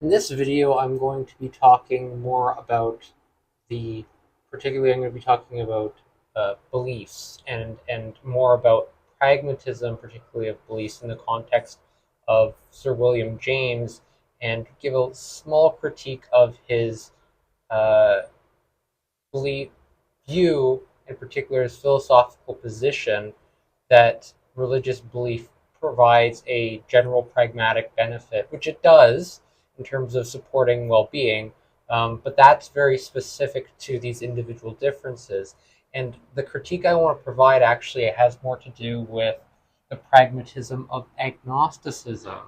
In this video, I'm going to be talking more about the, particularly I'm going to be talking about beliefs and more about pragmatism, particularly of beliefs in the context of Sir William James, and give a small critique of his uh, belief view, in particular his philosophical position that religious belief provides a general pragmatic benefit, which it does in terms of supporting well-being, but that's very specific to these individual differences. And the critique I want to provide actually has more to do with the pragmatism of agnosticism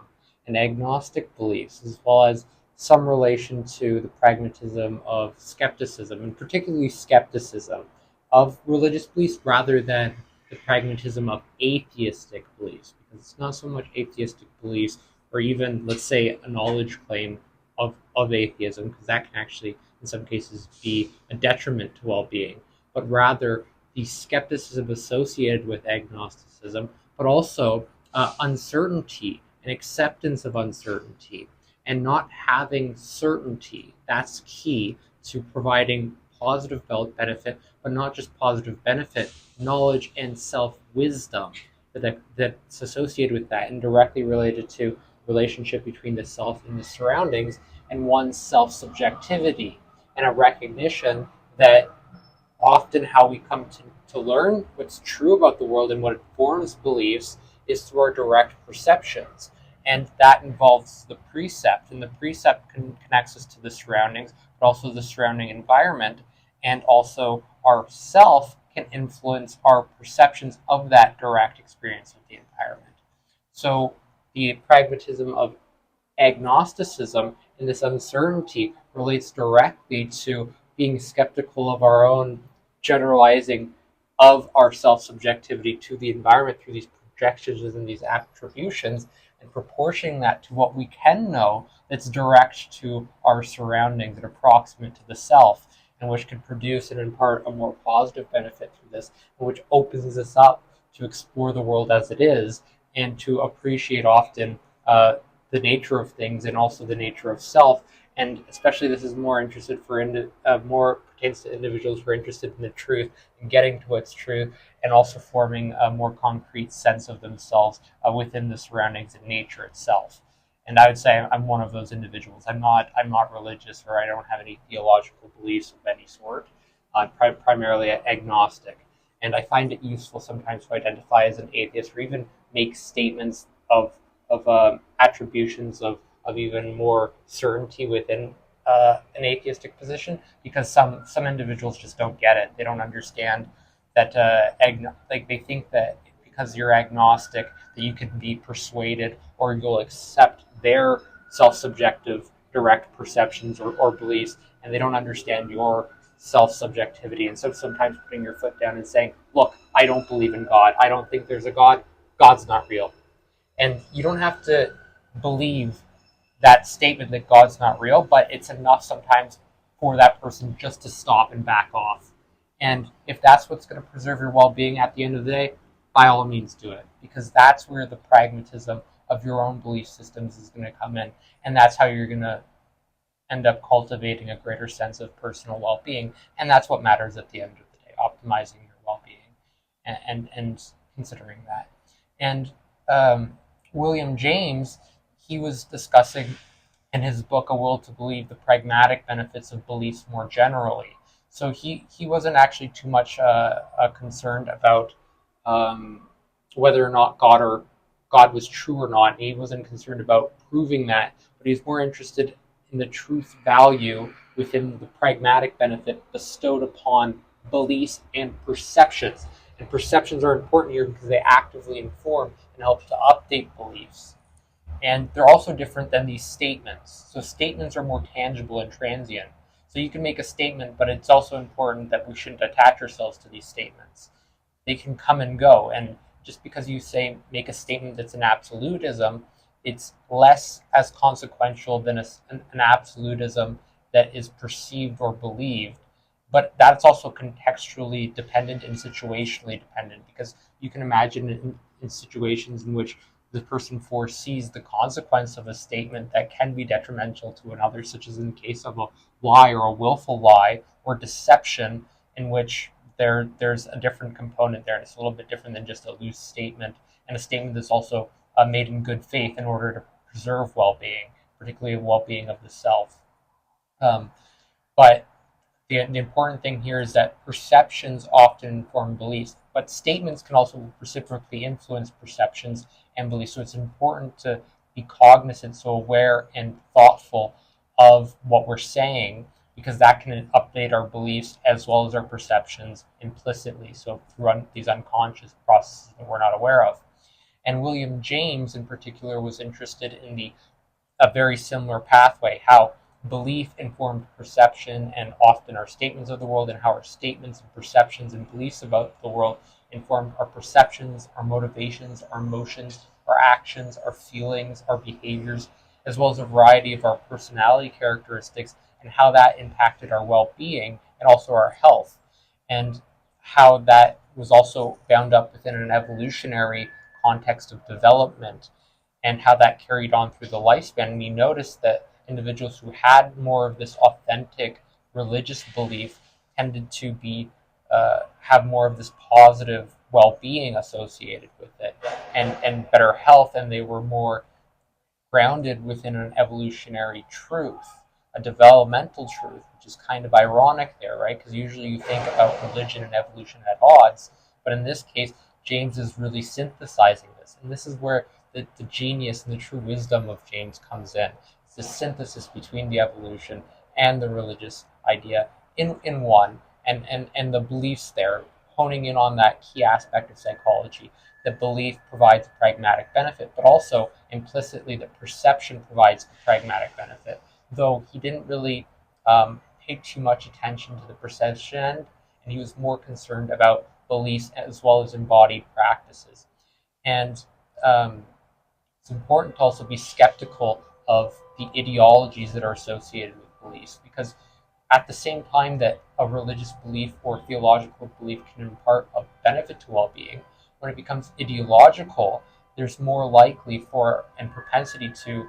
and agnostic beliefs, as well as some relation to the pragmatism of skepticism, and particularly skepticism of religious beliefs rather than the pragmatism of atheistic beliefs, because it's not so much atheistic beliefs or even, let's say, a knowledge claim of atheism, because that can actually, in some cases, be a detriment to well being, but rather the skepticism associated with agnosticism, but also uncertainty and acceptance of uncertainty and not having certainty. That's key to providing positive benefit, but not just positive benefit, knowledge and self-wisdom that's associated with that and directly related to relationship between the self and the surroundings and one's self-subjectivity and a recognition that often how we come to learn what's true about the world and what informs beliefs is through our direct perceptions. And that involves the precept, and the precept connects us to the surroundings, but also the surrounding environment, and also our self can influence our perceptions of that direct experience of the environment. So the pragmatism of agnosticism and this uncertainty relates directly to being skeptical of our own generalizing of our self-subjectivity to the environment through these projections and these attributions and proportioning that to what we can know that's direct to our surroundings and approximate to the self, and which can produce and impart a more positive benefit through this, and which opens us up to explore the world as it is and to appreciate often the nature of things and also the nature of self. And especially this is more interested for more pertains to individuals who are interested in the truth and getting to what's true, and also forming a more concrete sense of themselves within the surroundings and nature itself. And I would say I'm one of those individuals. I'm not religious, or I don't have any theological beliefs of any sort. I'm primarily agnostic, and I find it useful sometimes to identify as an atheist or even make statements of attributions of even more certainty within an atheistic position, because some individuals just don't get it. They don't understand that like they think that because you're agnostic that you can be persuaded or you'll accept their self-subjective direct perceptions or beliefs, and they don't understand your self-subjectivity. And so sometimes putting your foot down and saying, look, I don't believe in God, I don't think there's a God, God's not real. And you don't have to believe that statement that God's not real, but it's enough sometimes for that person just to stop and back off. And if that's what's going to preserve your well being at the end of the day, by all means do it, because that's where the pragmatism of your own belief systems is going to come in. And that's how you're going to end up cultivating a greater sense of personal well being. And that's what matters at the end of the day, optimizing your well being and considering that. And William James, he was discussing in his book A Will to Believe the pragmatic benefits of beliefs more generally. So he wasn't actually too much concerned about whether or not God was true or not. He wasn't concerned about proving that, but he's more interested in the truth value within the pragmatic benefit bestowed upon beliefs and perceptions. And perceptions are important here because they actively inform and help to update beliefs. And they're also different than these statements. So statements are more tangible and transient. So you can make a statement, but it's also important that we shouldn't attach ourselves to these statements. They can come and go. And just because you say make a statement that's an absolutism, it's less as consequential than an absolutism that is perceived or believed. But that's also contextually dependent and situationally dependent, because you can imagine in situations in which the person foresees the consequence of a statement that can be detrimental to another, such as in the case of a lie or a willful lie or deception, in which there's a different component there. And it's a little bit different than just a loose statement, and a statement that's also made in good faith in order to preserve well-being, particularly well-being of the self. Um, but the important thing here is that perceptions often inform beliefs, but statements can also reciprocally influence perceptions and beliefs. So it's important to be cognizant, so aware and thoughtful of what we're saying, because that can update our beliefs as well as our perceptions implicitly, so through these unconscious processes that we're not aware of. And William James, in particular, was interested in a very similar pathway, how belief informed perception and often our statements of the world, and how our statements and perceptions and beliefs about the world informed our perceptions, our motivations, our emotions, our actions, our feelings, our behaviors, as well as a variety of our personality characteristics, and how that impacted our well-being and also our health, and how that was also bound up within an evolutionary context of development, and how that carried on through the lifespan. And you notice that individuals who had more of this authentic religious belief tended to be have more of this positive well-being associated with it, and better health, and they were more grounded within an evolutionary truth, a developmental truth, which is kind of ironic there, right? Because usually you think about religion and evolution at odds, but in this case, James is really synthesizing this. And this is where the genius and the true wisdom of James comes in. It's the synthesis between the evolution and the religious idea in one, and the beliefs there, honing in on that key aspect of psychology, that belief provides a pragmatic benefit, but also implicitly that perception provides a pragmatic benefit, though he didn't really pay too much attention to the perception end, and he was more concerned about beliefs as well as embodied practices. And it's important to also be skeptical of the ideologies that are associated with beliefs, because at the same time that a religious belief or theological belief can impart a benefit to well-being, when it becomes ideological, there's more likely for and propensity to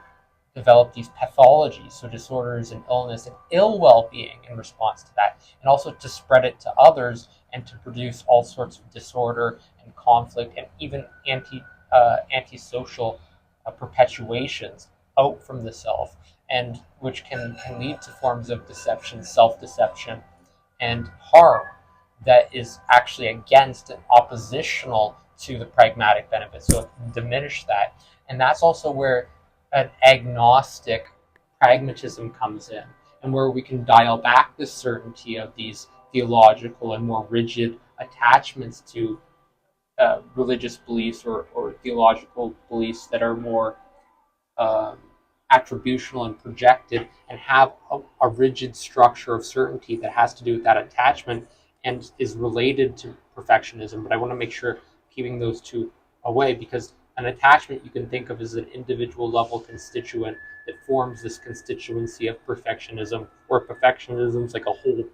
develop these pathologies, so disorders and illness and ill well-being in response to that, and also to spread it to others and to produce all sorts of disorder and conflict and even antisocial perpetuations out from the self, and which can lead to forms of deception, self-deception, and harm that is actually against and oppositional to the pragmatic benefit. So it can diminish that. And that's also where an agnostic pragmatism comes in, and where we can dial back the certainty of these theological and more rigid attachments to religious beliefs or theological beliefs that are more um, attributional and projected, and have a rigid structure of certainty that has to do with that attachment and is related to perfectionism. But I want to make sure keeping those two away, because an attachment you can think of as an individual level constituent that forms this constituency of perfectionism, or perfectionism is like a whole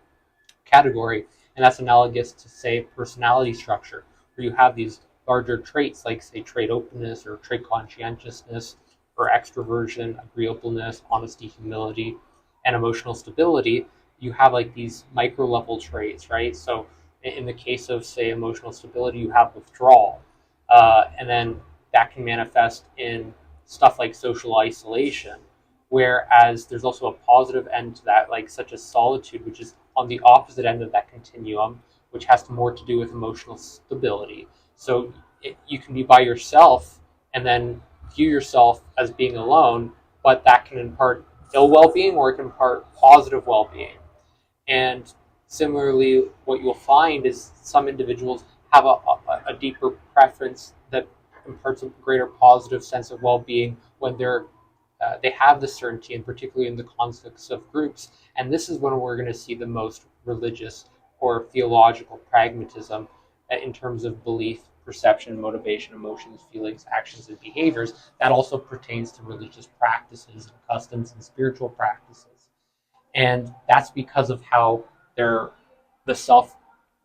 category, and that's analogous to, say, personality structure, where you have these larger traits like, say, trait openness or trait conscientiousness or extroversion, agreeableness, honesty, humility, and emotional stability. You have like these micro level traits, right? So in the case of, say, emotional stability, you have withdrawal, and then that can manifest in stuff like social isolation, whereas there's also a positive end to that, like such as solitude, which is on the opposite end of that continuum, which has more to do with emotional stability. So you can be by yourself and then view yourself as being alone, but that can impart ill well-being or it can impart positive well-being. And similarly, what you'll find is some individuals have a deeper preference that imparts a greater positive sense of well-being when they have the certainty, and particularly in the context of groups. And this is when we're going to see the most religious or theological pragmatism in terms of belief, perception, motivation, emotions, feelings, actions, and behaviors. That also pertains to religious practices and customs and spiritual practices. And that's because of how the self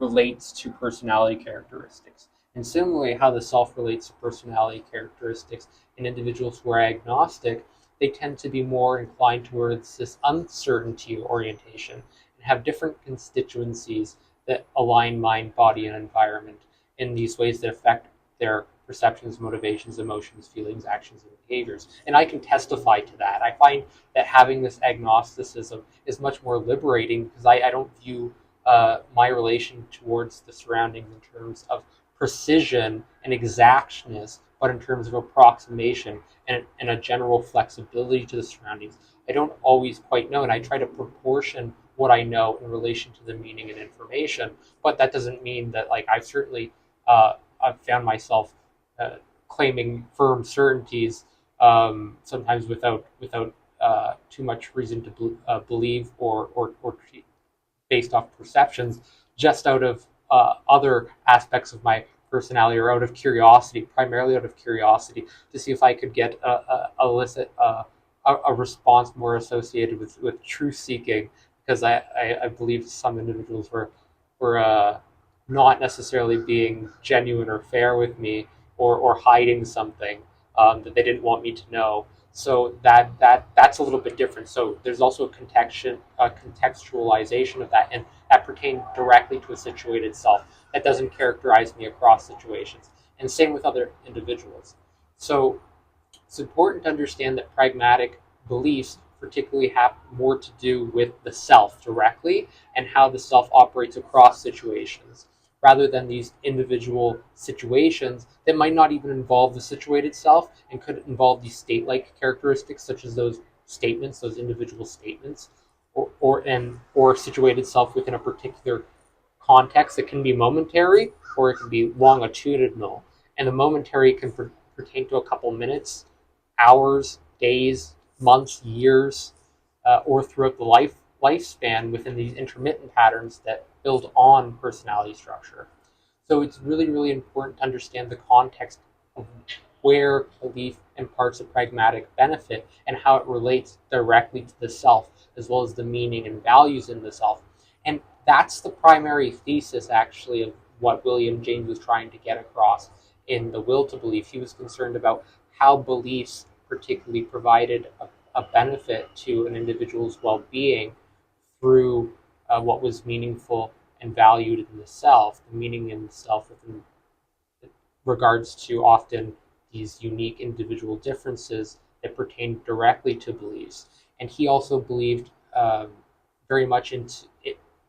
relates to personality characteristics. And similarly, how the self relates to personality characteristics in individuals who are agnostic, they tend to be more inclined towards this uncertainty orientation and have different constituencies that align mind, body, and environment in these ways that affect their perceptions, motivations, emotions, feelings, actions, and behaviors. And I can testify to that. I find that having this agnosticism is much more liberating because I don't view my relation towards the surroundings in terms of precision and exactness, but in terms of approximation and a general flexibility to the surroundings. I don't always quite know, and I try to proportion what I know in relation to the meaning and information. But that doesn't mean that, like, I've found myself uh, claiming firm certainties, sometimes without too much reason to believe or based off perceptions, just out of other aspects of my personality or out of curiosity, primarily out of curiosity, to see if I could get elicit a response more associated with truth seeking, because I believe some individuals were not necessarily being genuine or fair with me, or hiding something that they didn't want me to know. So that's a little bit different. So there's also a contextualization of that, and that pertains directly to a situated self. That doesn't characterize me across situations. And same with other individuals. So it's important to understand that pragmatic beliefs particularly have more to do with the self directly and how the self operates across situations, rather than these individual situations that might not even involve the situated self and could involve these state-like characteristics, such as those statements, those individual statements, or situated self within a particular context that can be momentary or it can be longitudinal. And the momentary can pertain to a couple minutes, hours, days, months, years, or throughout the lifespan within these intermittent patterns that build on personality structure. So it's really, really important to understand the context of where belief imparts a pragmatic benefit and how it relates directly to the self, as well as the meaning and values in the self. And that's the primary thesis, actually, of what William James was trying to get across in The Will to Believe. He was concerned about how beliefs particularly provided a benefit to an individual's well-being through what was meaningful and valued in the self, the meaning in the self within regards to often these unique individual differences that pertain directly to beliefs. And he also believed very much in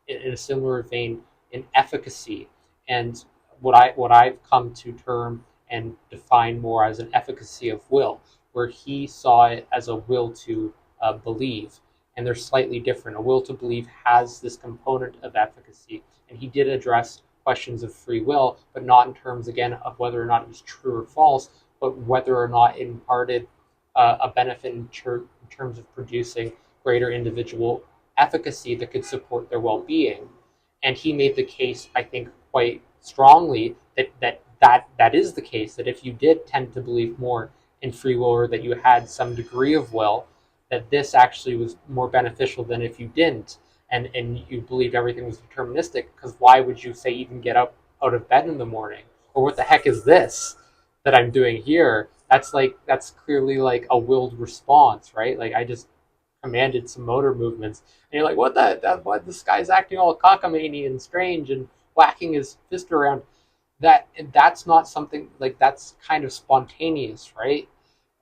a similar vein in efficacy, and what I've come to term and define more as an efficacy of will, where he saw it as a will to believe. And they're slightly different. A will to believe has this component of efficacy, and he did address questions of free will, but not in terms, again, of whether or not it was true or false, but whether or not it imparted a benefit in terms of producing greater individual efficacy that could support their well-being. And he made the case, I think, quite strongly that is the case, that if you did tend to believe more in free will, or that you had some degree of will, that this actually was more beneficial than if you didn't, and you believed everything was deterministic, because why would you, say, even get up out of bed in the morning? Or what the heck is this that I'm doing here? That's clearly like a willed response, right? Like, I just commanded some motor movements, and you're like, what, this guy's acting all cockamamie and strange and whacking his fist around. That's not something, like, that's kind of spontaneous, right?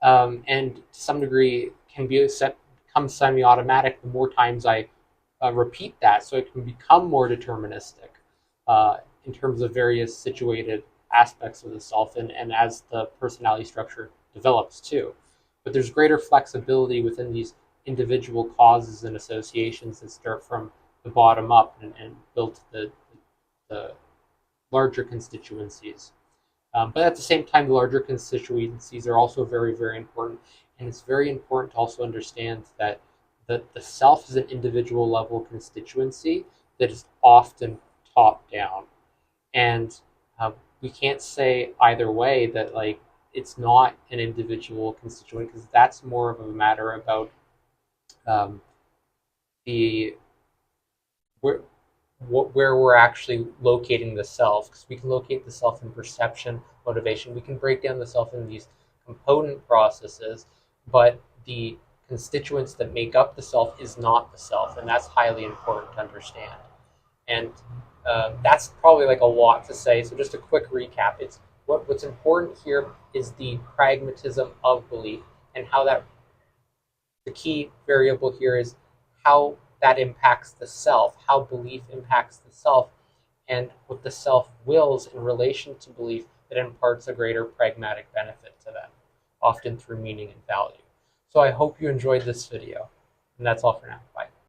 And to some degree can become semi-automatic the more times I repeat that, so it can become more deterministic in terms of various situated aspects of the self, and as the personality structure develops too. But there's greater flexibility within these individual causes and associations that start from the bottom up and build the larger constituencies. But at the same time, the larger constituencies are also very, very important. And it's very important to also understand that the self is an individual level constituency that is often top down. And we can't say either way that, like, it's not an individual constituent, because that's more of a matter about um, the where where we're actually locating the self, because we can locate the self in perception, motivation. We can break down the self in these component processes, but the constituents that make up the self is not the self, and that's highly important to understand. And that's probably like a lot to say. So just a quick recap: it's what's important here is the pragmatism of belief, and how that the key variable here is how that impacts the self, how belief impacts the self, and what the self wills in relation to belief that imparts a greater pragmatic benefit to them, often through meaning and value. So I hope you enjoyed this video, and that's all for now. Bye.